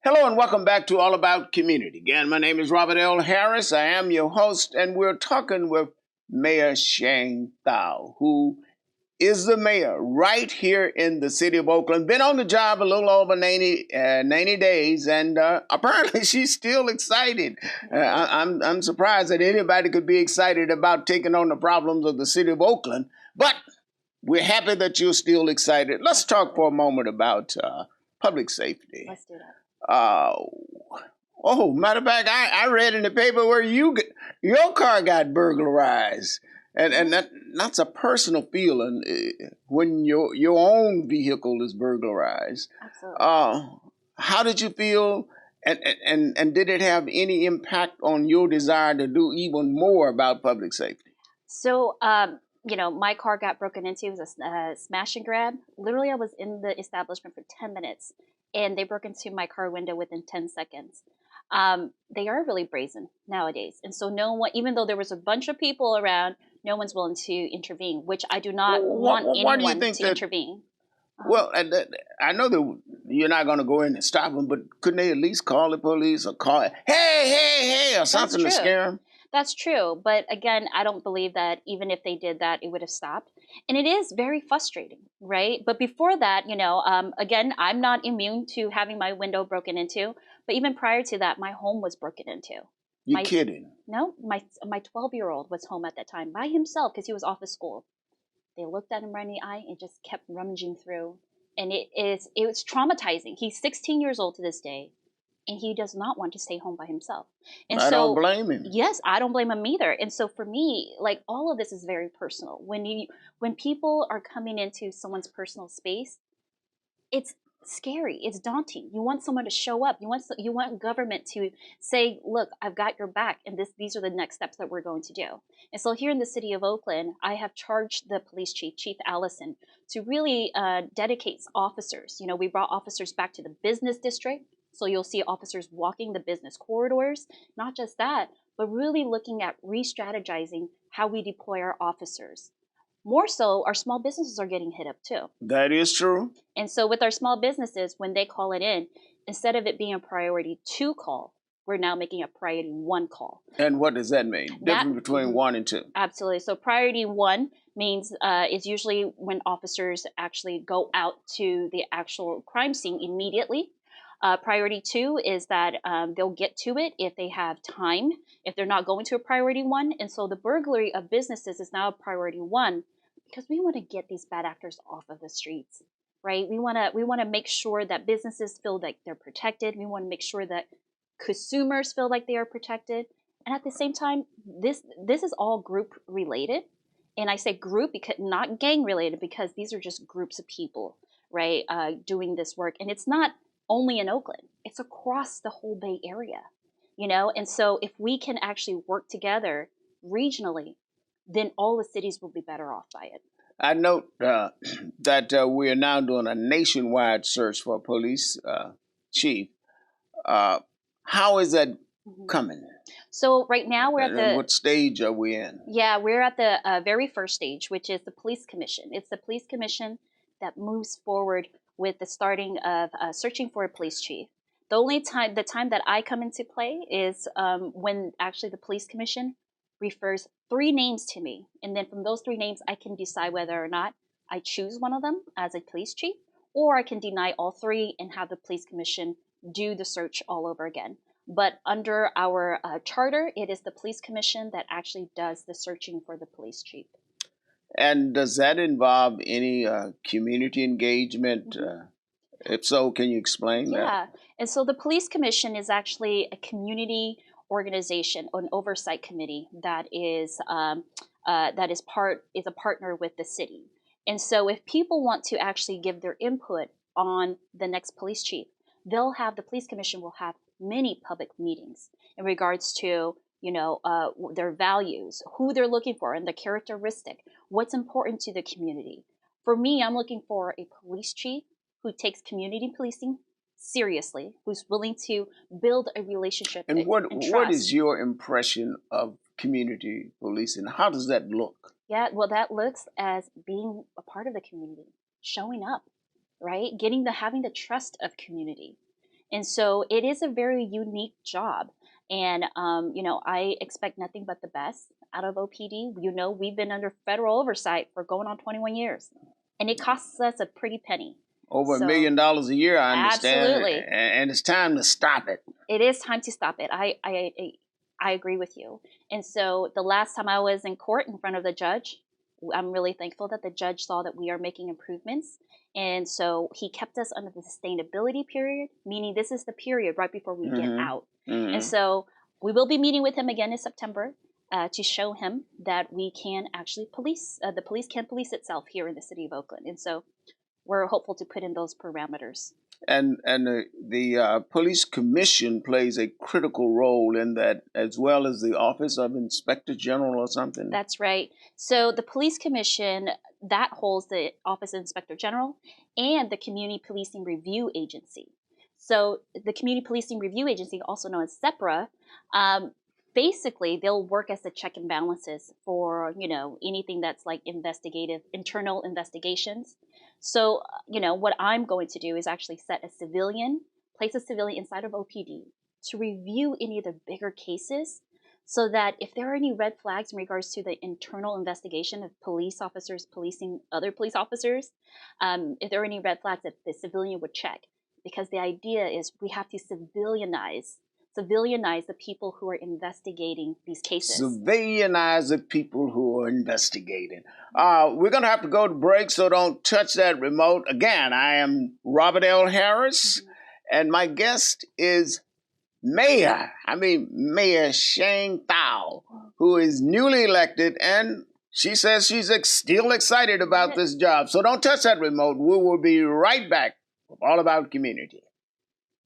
Hello and welcome back to All About Community. Again, my name is Robert L. Harris. I am your host, and we're talking with Mayor Sheng Thao, who is the mayor right here in the city of Oakland. Been on the job a little over 90 days, and apparently she's still excited. I'm surprised that anybody could be excited about taking on the problems of the city of Oakland, but we're happy that you're still excited. Let's talk for a moment about public safety. Let's do that. Matter of fact, I read in the paper where your car got burglarized, and that's a personal feeling when your own vehicle is burglarized. Absolutely. How did you feel, and did it have any impact on your desire to do even more about public safety? So, my car got broken into. It was a smash and grab. Literally, I was in the establishment for 10 minutes, and they broke into my car window within 10 seconds. They are really brazen nowadays. And so no one, even though there was a bunch of people around, no one's willing to intervene, which I do not want anyone to intervene. Well, I know that you're not going to go in and stop them, but couldn't they at least call the police or call, hey, or something to scare them? That's true. But again, I don't believe that even if they did that, it would have stopped. And it is very frustrating, right? But before that, again, I'm not immune to having my window broken into. But even prior to that, my home was broken into. You're kidding? No, my 12-year-old was home at that time by himself because he was off of school. They looked at him right in the eye and just kept rummaging through. And it was traumatizing. He's 16 years old to this day. And he does not want to stay home by himself. And I don't blame him. Yes, I don't blame him either. And so for me, like, all of this is very personal. When people are coming into someone's personal space, it's scary. It's daunting. You want someone to show up. You want government to say, look, I've got your back, and these are the next steps that we're going to do. And so here in the city of Oakland, I have charged the police chief, Chief Allison, to really dedicate officers. We brought officers back to the business district. So you'll see officers walking the business corridors. Not just that, but really looking at re-strategizing how we deploy our officers. More so, our small businesses are getting hit up too. That is true. And so with our small businesses, when they call it in, instead of it being a priority 2 call, we're now making a priority 1 call. And what does that mean? Difference between 1 and 2? Absolutely. So priority 1 means is usually when officers actually go out to the actual crime scene immediately. Priority 2 is that they'll get to it if they have time, if they're not going to a priority 1. And so the burglary of businesses is now a priority 1 because we want to get these bad actors off of the streets, right? We want to make sure that businesses feel like they're protected. We want to make sure that consumers feel like they are protected. And at the same time, this is all group related. And I say group because not gang related, because these are just groups of people, right, doing this work. And it's not only in Oakland, it's across the whole Bay Area, And so if we can actually work together regionally, then all the cities will be better off by it. I note that we are now doing a nationwide search for a police chief. How is that coming? So right now we're at what stage are we in? Yeah, we're at the very first stage, which is the police commission. It's the police commission that moves forward with the starting of searching for a police chief. The time that I come into play is when actually the police commission refers 3 names to me. And then from those 3 names, I can decide whether or not I choose one of them as a police chief, or I can deny all 3 and have the police commission do the search all over again. But under our charter, it is the police commission that actually does the searching for the police chief. And does that involve any community engagement? If so, can you explain that? Yeah, and so the police commission is actually a community organization, an oversight committee that is a partner with the city. And so if people want to actually give their input on the next police chief, the police commission will have many public meetings in regards to their values, who they're looking for, and the characteristic, what's important to the community. For me, I'm looking for a police chief who takes community policing seriously, who's willing to build a relationship and what is your impression of community policing? How does that look? Yeah, well, that looks as being a part of the community, showing up, right? Having the trust of community. And so it is a very unique job. And, I expect nothing but the best out of OPD. We've been under federal oversight for going on 21 years, and it costs us a pretty penny. Over $1 So, million a year, I understand. absolutely. And it's time to stop it. It is time to stop it. I agree with you. And so the last time I was in court in front of the judge, I'm really thankful that the judge saw that we are making improvements. And so he kept us under the sustainability period, meaning this is the period right before we get out. And so we will be meeting with him again in September to show him that we can actually police, the police can police itself here in the city of Oakland. And so we're hopeful to put in those parameters. And the police commission plays a critical role in that, as well as the Office of Inspector General or something. That's right. So the police commission, that holds the Office of Inspector General and the Community Policing Review Agency. So the Community Policing Review Agency, also known as SEPRA, basically they'll work as the check and balances for anything that's like investigative, internal investigations. So what I'm going to do is actually place a civilian inside of OPD to review any of the bigger cases, so that if there are any red flags in regards to the internal investigation of police officers policing other police officers, if there are any red flags that the civilian would check. Because the idea is we have to civilianize the people who are investigating these cases. Civilianize the people who are investigating. We're going to have to go to break, so don't touch that remote. Again, I am Robert L. Harris, and my guest is Mayor Sheng Thao, who is newly elected, and she says she's still excited about this job. So don't touch that remote. We will be right back with All About Community.